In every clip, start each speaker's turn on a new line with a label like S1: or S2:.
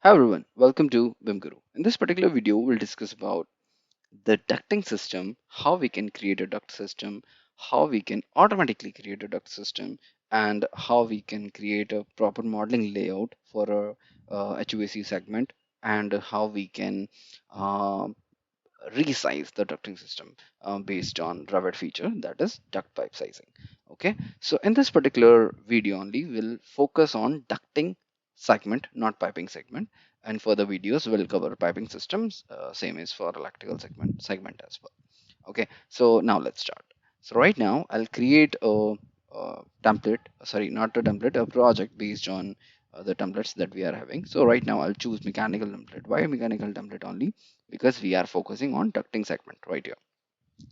S1: Hi everyone, welcome to BIM Guru. In this particular video, we'll discuss about the ducting system, how we can create a duct system, how we can automatically create a duct system, and how we can create a proper modeling layout for a HVAC segment, and how we can uh, resize the ducting system based on Revit feature, that is duct pipe sizing. Okay, so in this particular video only, we'll focus on ducting segment, not piping segment. And for the videos, we'll cover piping systems, same as for electrical segment as well. Okay, so now let's start. So right now, I'll create a template, sorry, not a template, a project based on the templates that we are having. So right now, I'll choose mechanical template. Why mechanical template only? Because we are focusing on ducting segment right here.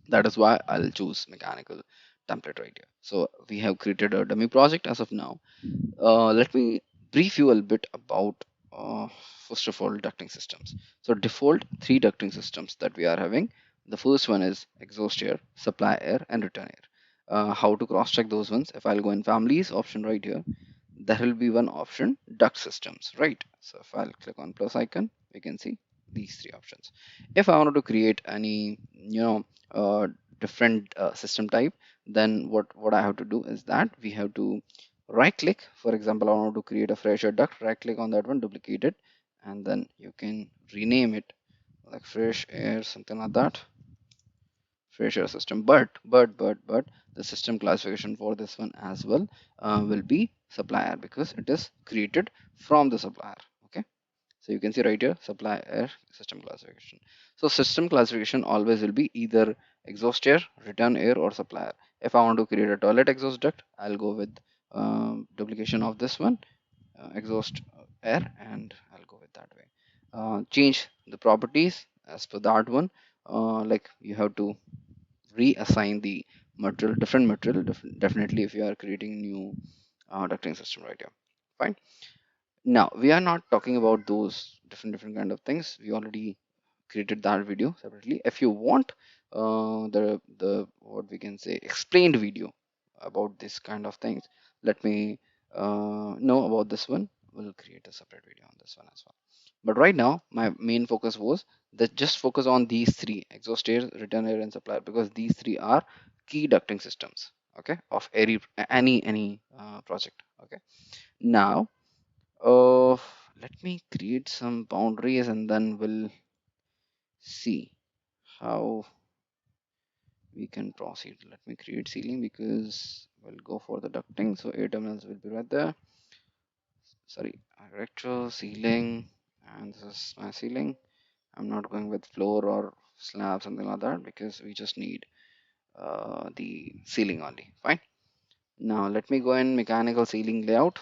S1: That is why I'll choose mechanical template right here. So we have created a dummy project as of now. Let me brief you a bit about uh, first of all ducting systems. So default three ducting systems that we are having. The first one is exhaust air, supply air, and return air. How to cross check those ones? If I'll go in families option right here, there will be one option duct systems, right? So if I'll click on plus icon, we can see these three options. If I wanted to create any different system type, then what I have to do is that we have to right click. For example, I want to create a fresh air duct, right click on that one, duplicate it, and then you can rename it like fresh air, something like that, fresh air system. But the system classification for this one as well will be supplier, because it is created from the supplier. Okay, so you can see right here, supply air system classification. So system classification always will be either exhaust air, return air, or supplier. If I want to create a toilet exhaust duct, I'll go with duplication of this one, exhaust air, and I'll go with that way. Change the properties as per that one. Like you have to reassign the material, different material, definitely if you are creating new ducting system right here. Fine. Now we are not talking about those different kind of things. We already created that video separately. If you want the what we can say explained video about this kind of things, let me know about this one. We'll create a separate video on this one as well. But right now, my main focus was that just focus on these three: exhaust air, return air, and supplier, because these three are key ducting systems. Okay, of any project. Okay, now uh, let me create some boundaries and then we'll see how we can proceed. Let me create ceiling because we'll go for the ducting. So 8 terminals will be right there. Sorry, rectal ceiling, and this is my ceiling. I'm not going with floor or slab, something like that, because we just need the ceiling only. Fine. Now let me go in mechanical ceiling layout.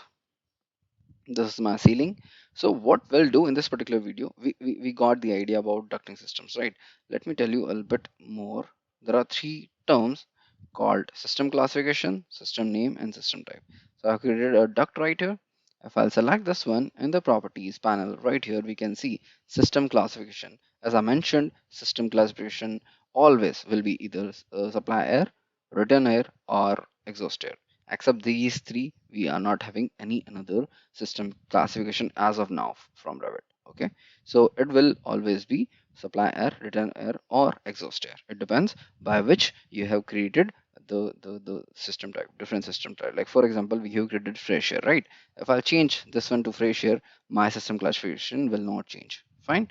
S1: This is my ceiling. So what we'll do in this particular video, we got the idea about ducting systems, right? Let me tell you a little bit more. There are three terms called system classification, system name, and system type. So I've created a duct right here. If I'll select this one in the properties panel right here, we can see system classification. As I mentioned, system classification always will be either supply air, return air, or exhaust air. Except these three, we are not having any another system classification as of now from Revit. Okay, so it will always be supply air, return air, or exhaust air. It depends by which you have created the system type, different system type. Like for example, we have created fresh air, right? If I'll change this one to fresh air, my system classification will not change. Fine.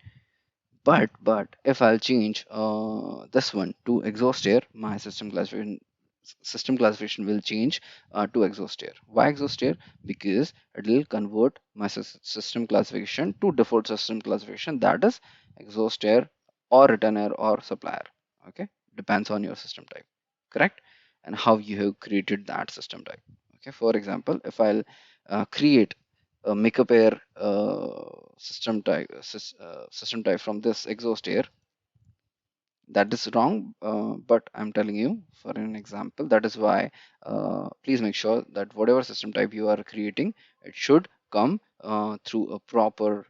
S1: But if I'll change this one to exhaust air, my system classification will change to exhaust air. Why exhaust air? Because it will convert my system classification to default system classification, that is exhaust air or return air or supplier. Okay, depends on your system type, correct? And how you have created that system type. Okay, for example, if I'll create make a pair system type from this exhaust air, that is wrong, but I'm telling you for an example. That is why please make sure that whatever system type you are creating, it should come through a proper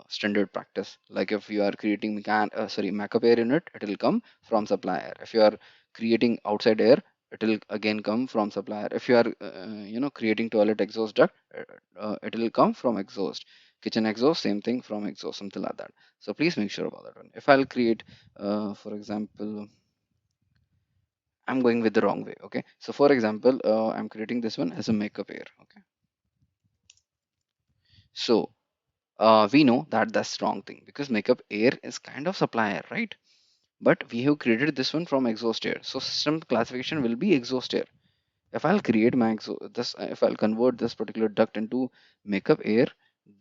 S1: standard practice. Like if you are creating makeup air unit, it will come from supplier. If you are creating outside air, it will again come from supplier. If you are creating toilet exhaust duct, it will come from exhaust. kitchen exhaust, same thing from exhaust, something like that. So please make sure about that one. If I'll create, for example, I'm going with the wrong way. Okay. So for example, I'm creating this one as a makeup air. Okay. So we know that that's wrong thing because makeup air is kind of supply air, right? But we have created this one from exhaust air. So system classification will be exhaust air. If I'll create my if I'll convert this particular duct into makeup air,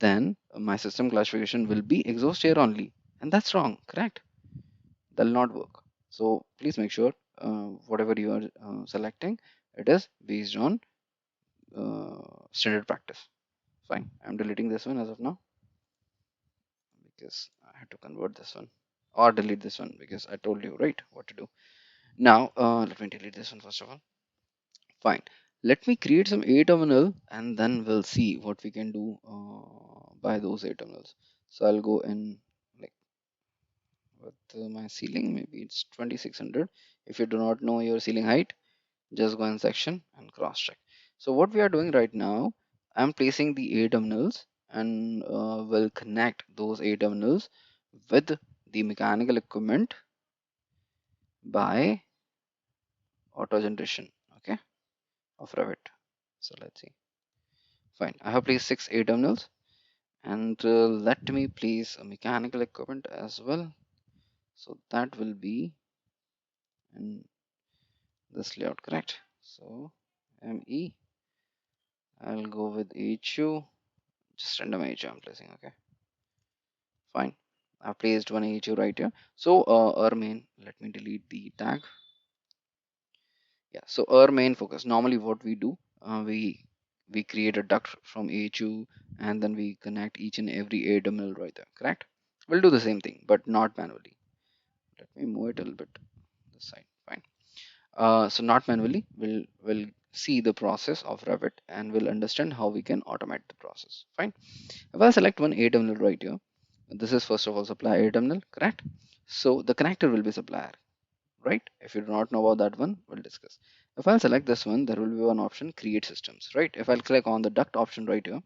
S1: then my system classification will be exhaust air only. And that's wrong, correct? That'll not work. So please make sure whatever you are selecting, it is based on standard practice. Fine. I'm deleting this one as of now because I had to convert this one or delete this one because I told you right what to do. Now let me delete this one first of all. Fine. Let me create some A terminal and then we'll see what we can do by those A terminals. So I'll go in like with my ceiling, maybe it's 2600. If you do not know your ceiling height, just go in section and cross check. So what we are doing right now, I'm placing the A terminals and will connect those A terminals with the mechanical equipment by auto generation, okay, of Revit. So let's see. Fine. I have placed 6 A terminals and let me place a mechanical equipment as well. So that will be in this layout, correct? So ME, I'll go with HU, just random HU I'm placing, okay? Fine. I've placed one HU right here. So our main, let me delete the tag. Yeah, so our main focus, normally what we do, we create a duct from HU and then we connect each and every A terminal right there, correct? We'll do the same thing, but not manually. Let me move it a little bit this side. Fine. So not manually, we'll see the process of Revit and we'll understand how we can automate the process. Fine. If I select one A terminal right here, this is first of all supply A terminal, correct? So the connector will be supplier, right? If you do not know about that one, we'll discuss. If I'll select this one, there will be one option, create systems, right? If I'll click on the duct option right here,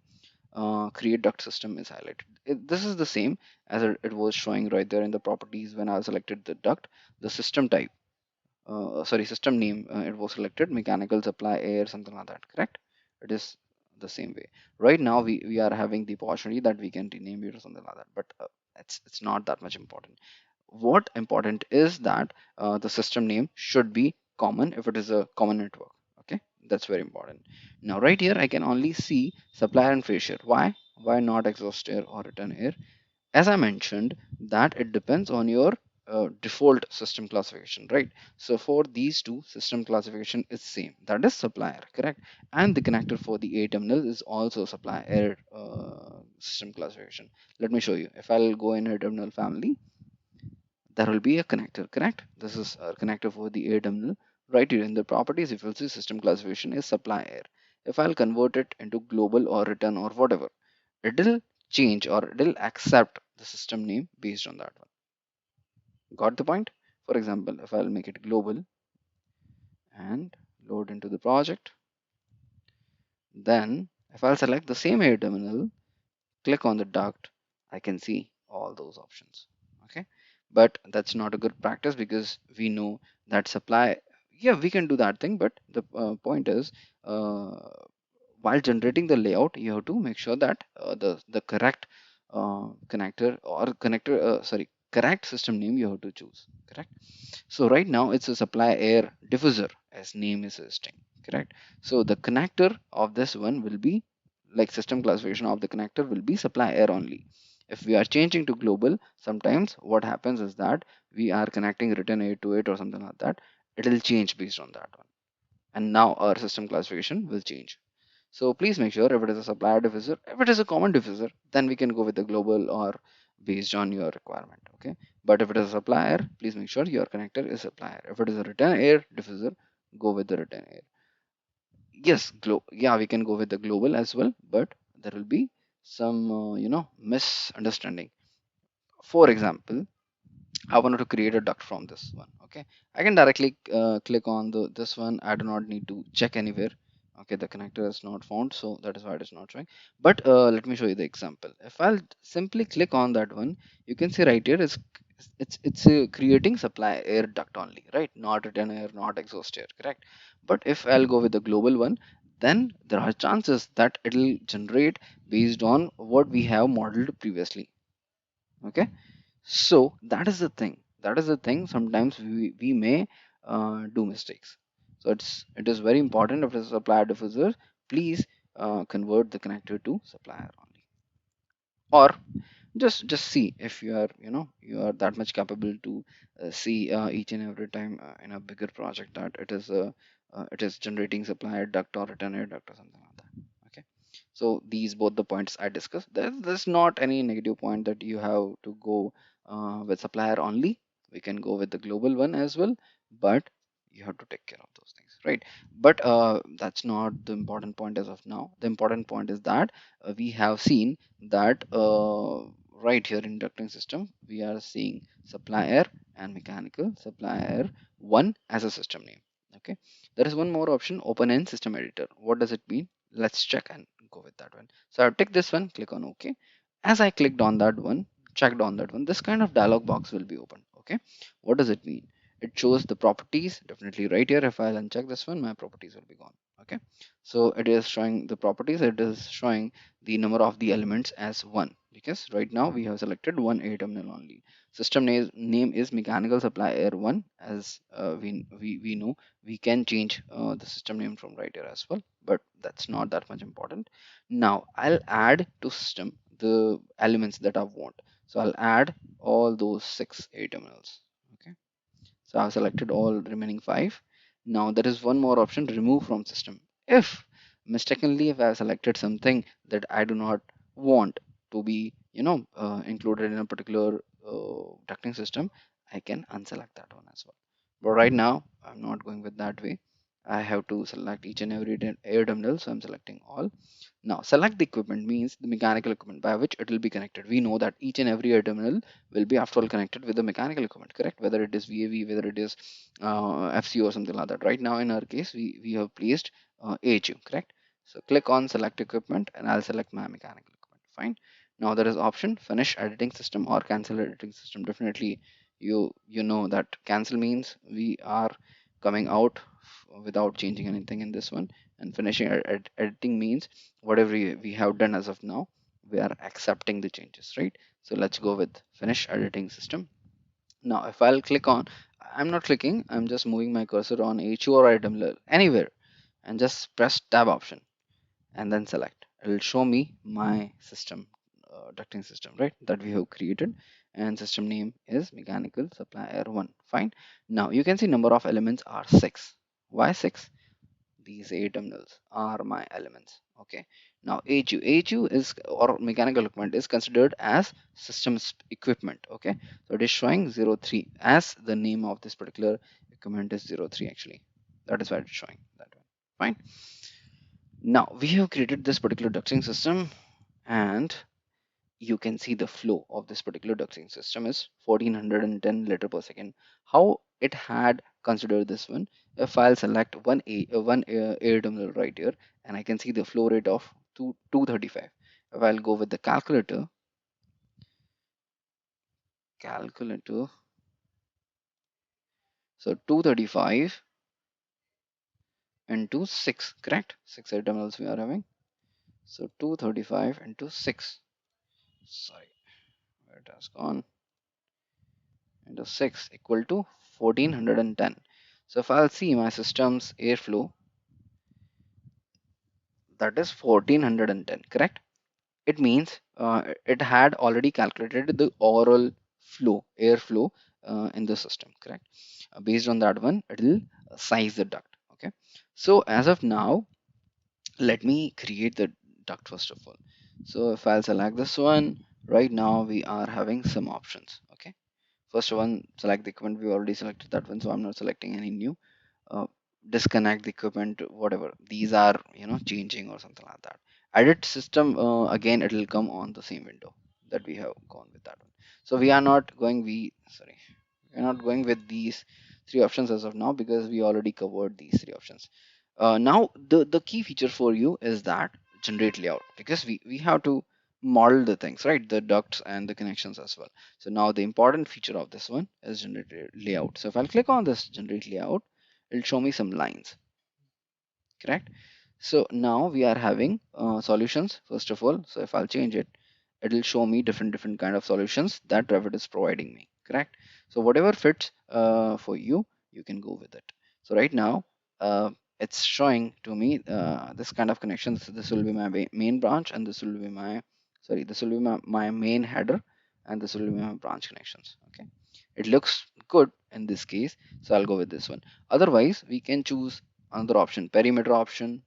S1: create duct system is highlighted. This is the same as it was showing right there in the properties when I selected the duct, the system type sorry, system name, it was selected mechanical supply air, something like that, correct? It is the same way. Right now we are having the opportunity that we can rename it or something like that, but it's not that much important. What important is that the system name should be common if it is a common network. Okay, that's very important. Now right here I can only see supplier and fascia. Why not exhaust air or return air? As I mentioned, that it depends on your default system classification, right? So for these two, system classification is same, that is supplier, correct? And the connector for the A terminal is also supplier system classification. Let me show you. If I'll go in a terminal family, there will be a connector, correct? This is a connector for the A terminal. Right here in the properties, if you'll see system classification is supplier. If I'll convert it into global or return or whatever, it'll change or it'll accept the system name based on that one. Got the point? For example, if I'll make it global and load into the project, then if I'll select the same air terminal, click on the duct, I can see all those options. Okay, but that's not a good practice because we know that supply, yeah, we can do that thing, but the point is uh, while generating the layout, you have to make sure that the correct connector or connector sorry, correct system name you have to choose, correct? So right now it's a supply air diffuser as name is suggesting, correct? So the connector of this one will be like system classification of the connector will be supply air only. If we are changing to global, sometimes what happens is that we are connecting return air to it or something like that. It will change based on that one. And now our system classification will change. So please make sure if it is a supplier diffuser, if it is a common diffuser, then we can go with the global or based on your requirement. Okay. But if it is a supplier, please make sure your connector is supplier. If it is a return air diffuser, go with the return air. Yes, yeah, we can go with the global as well, but there will be some misunderstanding. For example, I wanted to create a duct from this one. Okay, I can directly click on the this one. I do not need to check anywhere. Okay, the connector is not found, so that is why it is not showing. But let me show you the example. If I'll simply click on that one, you can see right here is it's creating supply air duct only, right? Not return air, not exhaust air, correct? But if I'll go with the global one, then there are chances that it'll generate based on what we have modeled previously. Okay, so that is the thing. That is the thing. Sometimes we may do mistakes. So it is very important if it's a supplier diffuser, please convert the connector to supplier only. Or just see if you are you are that much capable to see each and every time in a bigger project that it is generating supplier duct or return air duct or something like that. Okay, so these both the points I discussed, there's not any negative point that you have to go with supplier only. We can go with the global one as well, but you have to take care of those things, right? But that's not the important point as of now. The important point is that we have seen that right here in ducting system we are seeing supplier and mechanical supplier one as a system name. Okay, there is one more option, open end system editor. What does it mean? Let's check and go with that one. So I'll take this one, click on OK. As I clicked on that one, checked on that one, this kind of dialog box will be open. Okay, what does it mean? It shows the properties definitely right here. If I'll uncheck this one, my properties will be gone. Okay, so it is showing the properties, it is showing the number of the elements as one, because right now we have selected one air terminal only. System name is mechanical supply air 1. As we know, we can change the system name from right here as well, but that's not that much important. Now I'll add to system the elements that I want. So I'll add all those 6 air terminals. Okay, so I've selected all remaining 5. Now there is one more option, remove from system. If mistakenly if I've selected something that I do not want to be included in a particular ducting system, I can unselect that one as well. But right now I'm not going with that way. I have to select each and every air terminal, so I'm selecting all. Now, select the equipment means the mechanical equipment by which it will be connected. We know that each and every air terminal will be after all connected with the mechanical equipment, correct? Whether it is VAV, whether it is FCO or something like that. Right now, in our case, we have placed AHU, correct? So click on select equipment and I'll select my mechanical equipment. Fine. Now there is option finish editing system or cancel editing system. Definitely, you know that cancel means we are coming out without changing anything in this one, and finishing editing means whatever we have done as of now, we are accepting the changes, right? So let's go with finish editing system. Now if I'll click on, I'm not clicking, I'm just moving my cursor on HU or item anywhere and just press tab option and then select. It will show me my system, ducting system, right, that we have created, and system name is mechanical supply air 1. Fine. Now you can see number of elements are 6. Why 6? These 8 terminals are my elements. Okay, now AHU is, or mechanical equipment, is considered as systems equipment. Okay, so it is showing 03 as the name of this particular equipment is 03 actually. That is why it's showing that one. Fine. Now we have created this particular ducting system, and you can see the flow of this particular ducting system is 1410 liter per second. How it had considered this one? If I'll select one air terminal right here, and I can see the flow rate of 235. If I'll go with the calculator, so 235 into 6, correct? 6 air terminals we are having. So 235 into 6. Sorry, where it has gone. Into 6 equal to 1410. So if I'll see my system's airflow, that is 1410, correct? It means it had already calculated the overall flow, airflow in the system, correct? Based on that one, it will size the duct. Okay. So as of now, let me create the duct first of all. So if I'll select this one, right now we are having some options. Okay. First one, select the equipment. We already selected that one, so I'm not selecting any new. uh, Disconnect the equipment, whatever these are, changing or something like that. Edit system, again it will come on the same window that we have gone with that one. So we are not going, we're not going with these 3 options as of now, because we already covered these 3 options. Now the key feature for you is that generate layout, because we have to model the things, right? The ducts and the connections as well. So now the important feature of this one is generate layout. So if I'll click on this generate layout, it'll show me some lines, correct? So now we are having solutions first of all. So if I'll change it, it'll show me different kind of solutions that Revit is providing me, correct? So whatever fits for you, you can go with it. So right now, uh, it's showing to me this kind of connections. This will be my main branch, and this will be my, sorry, this will be my main header, and this will be my branch connections. Okay, it looks good in this case, so I'll go with this one. Otherwise, we can choose another option, perimeter option,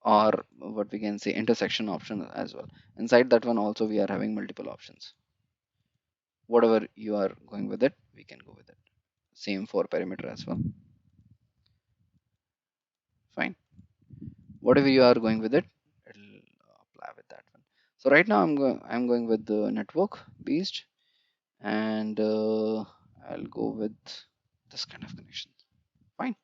S1: or what we can say intersection option as well. Inside that one also we are having multiple options. Whatever you are going with it, we can go with it. Same for perimeter as well. Fine. Whatever you are going with it, it'll apply with that one. So right now I'm going with the network based, and I'll go with this kind of connection. Fine.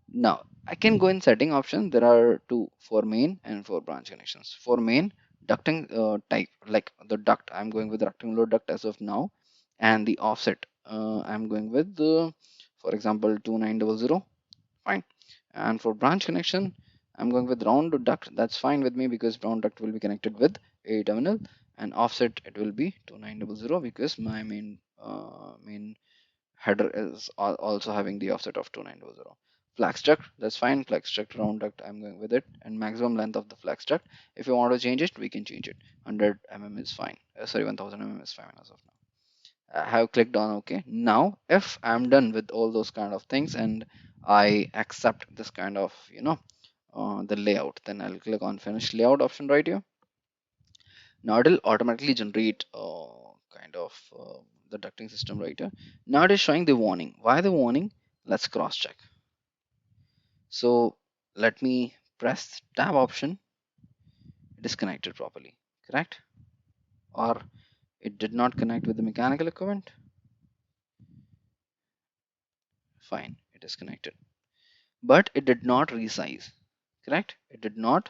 S1: Now I can go in setting option. There are two for main and for branch connections. For main, ducting type, like the duct, I'm going with rectangular duct as of now, and the offset, I'm going with for example 2900. Fine. And for branch connection, I'm going with round duct. That's fine with me because round duct will be connected with a terminal, and offset it will be 2900 because my main header is also having the offset of 2900. Flex duct, that's fine. Flex duct, round duct, I'm going with it. And maximum length of the flex duct, if you want to change it, we can change it. 100 mm is fine. Sorry, 1000 mm is fine as of now. I have clicked on OK. Now if I'm done with all those kind of things and I accept this kind of the layout, then I'll click on finish layout option right here. Now it'll automatically generate kind of the ducting system right here. Now it is showing the warning. Why the warning? Let's cross check. So let me press tab option. It is connected properly, correct? Or it did not connect with the mechanical equipment. Fine, it is connected, but it did not resize, correct? It did not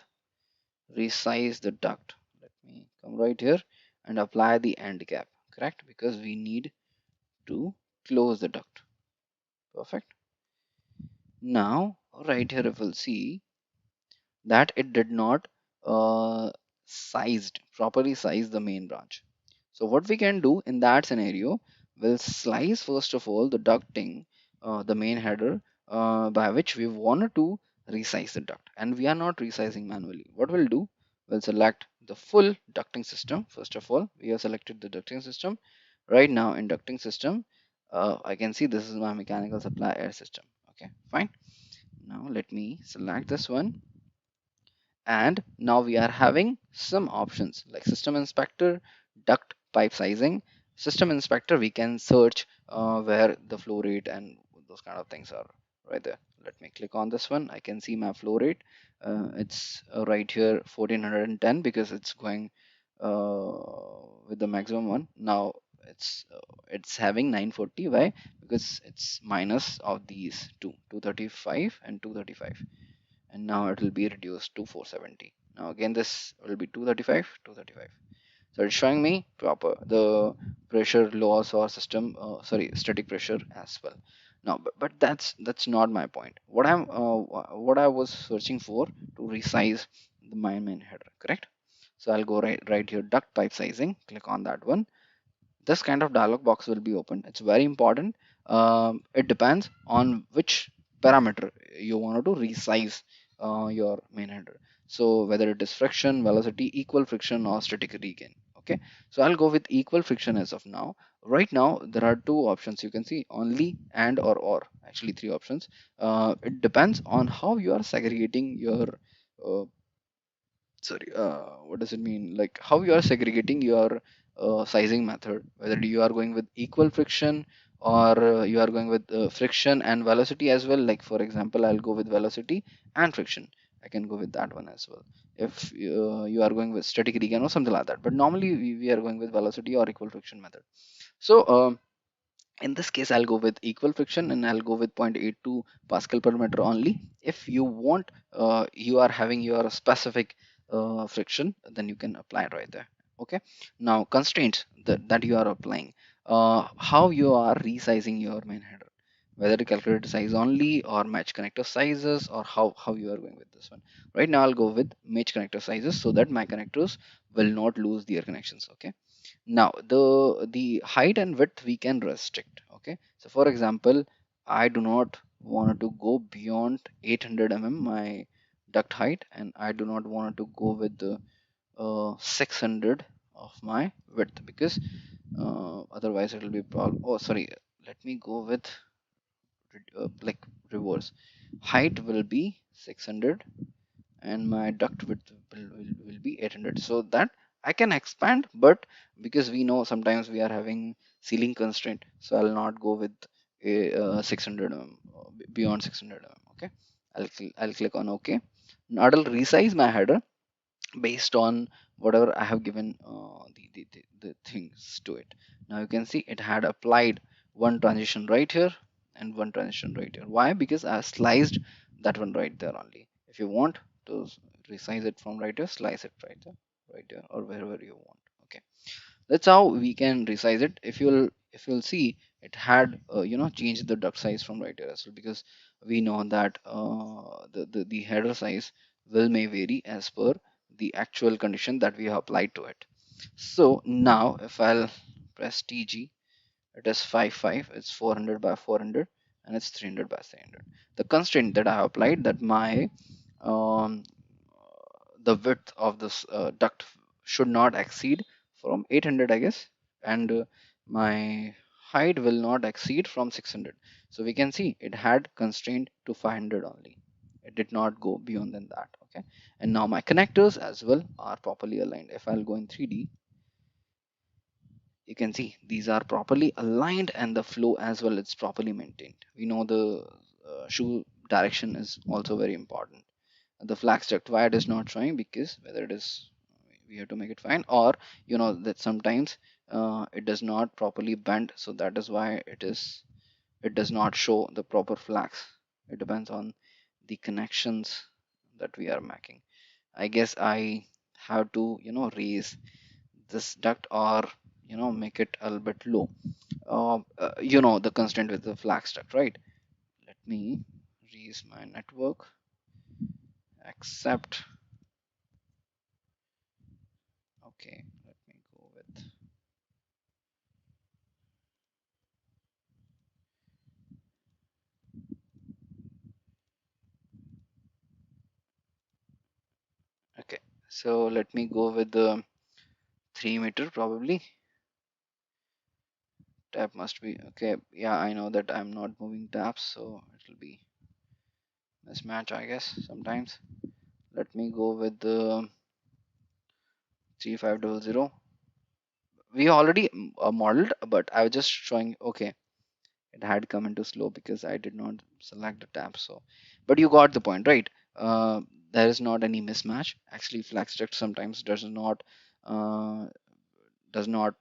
S1: resize the duct. Let me come right here and apply the end cap, correct? Because we need to close the duct. Perfect. Now right here if we'll see that it did not uh, properly size the main branch. So what we can do in that scenario, we'll slice first of all the ducting, the main header, by which we wanted to resize the duct, and we are not resizing manually. What we'll do, we'll select the full ducting system. First of all, we have selected the ducting system. Right now in ducting system, I can see this is my mechanical supply air system. Okay, fine. Now let me select this one, and now we are having some options like system inspector, duct pipe sizing. System inspector, we can search where the flow rate and those kind of things are right there. Let me click on this one. I can see my flow rate. It's right here 1410 because it's going with the maximum one. Now it's having 940. Why? Because it's minus of these 235 and 235, and now it will be reduced to 470. Now again this will be 235, 235. So it's showing me proper the pressure loss or system, sorry, static pressure as well. Now but that's not my point. What I was searching for to resize the my main header, correct? So I'll go right here, duct pipe sizing, click on that one. This kind of dialog box will be open. It's very important. It depends on which parameter you want to resize your main header. So whether it is friction, velocity, equal friction, or static regain. Okay, so I'll go with equal friction as of now. Right now there are two options. You can see only and or actually three options. It depends on how you are segregating your uh, sorry, what does it mean, like how you are segregating your sizing method, whether you are going with equal friction or you are going with friction and velocity as well. Like for example, I'll go with velocity and friction. I can go with that one as well if you are going with static regain or something like that, but normally we are going with velocity or equal friction method. So In this case, I'll go with equal friction and I'll go with 0.82 Pascal per meter only. If you want, you are having your specific friction, then you can apply it right there. Okay. Now constraints that you are applying, how you are resizing your main header, whether to calculate size only or match connector sizes, or how you are going with this one. Right now, I'll go with match connector sizes so that my connectors will not lose their connections. Okay. Now the height and width we can restrict. Okay, so for example, I do not want to go beyond 800 mm my duct height, and I do not want to go with the 600 of my width, because otherwise it will be problem. Oh, sorry, let me go with like reverse. Height will be 600 and my duct width will be 800, so that I can expand. But because we know sometimes we are having ceiling constraint, so I'll not go with a 600 beyond 600 okay. I'll click on OK. Now I'll resize my header based on whatever I have given the things to it. Now you can see it had applied one transition right here and one transition right here. Why? Because I sliced that one right there only. If you want to resize it from right here, slice it right there, or wherever you want. Okay, that's how we can resize it. If you'll see, it had changed the duct size from right here as well, because we know that the header size may vary as per the actual condition that we have applied to it. So now if I'll press TG, it is 55, it's 400 by 400, and it's 300 by 300. The constraint that I have applied, that my um, the width of this duct should not exceed from 800, I guess, and my height will not exceed from 600. So we can see it had constraint to 500 only. It did not go beyond than that. Okay, and now my connectors as well are properly aligned. If I'll go in 3D, you can see these are properly aligned, and the flow as well, it's properly maintained. We know the shoe direction is also very important. The flag duct, why it is not showing, because whether it is, we have to make it fine, or that sometimes it does not properly bend, so that is why it does not show the proper flags. It depends on the connections that we are making. I guess I have to raise this duct, or make it a little bit low. The constraint with the flag duct, right? Let me raise my network, accept. Okay, let me go with, okay, so let me go with the 3 meter probably. Tab must be okay. Yeah, I know that I'm not moving tabs, so it will be mismatch, I guess, sometimes. Let me go with the 3500. We already modeled, but I was just showing. Okay, it had come into slow because I did not select the tab. So, but you got the point, right? uh, there is not any mismatch. Actually, FlexDuct sometimes uh, does not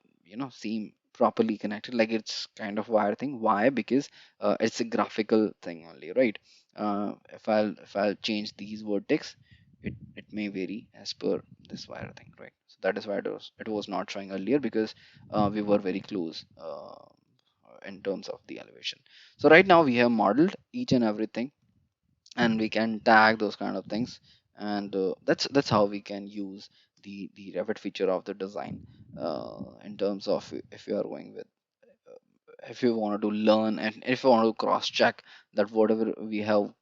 S1: seem properly connected, like it's kind of wire thing. Why? Because it's a graphical thing only, right? If I'll change these vertex, it may vary as per this wire thing, right? So that is why it was not showing earlier, because we were very close in terms of the elevation. So right now we have modeled each and everything, and we can tag those kind of things, and that's how we can use the Revit feature of the design, in terms of, if you are going with, if you want to learn, and if you want to cross check that whatever we have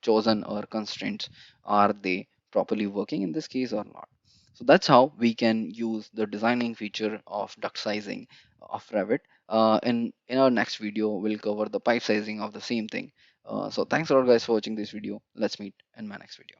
S1: chosen or constraints, are they properly working in this case or not. So that's how we can use the designing feature of duct sizing of Revit. In our next video, we'll cover the pipe sizing of the same thing. So thanks a lot guys for watching this video. Let's meet in my next video.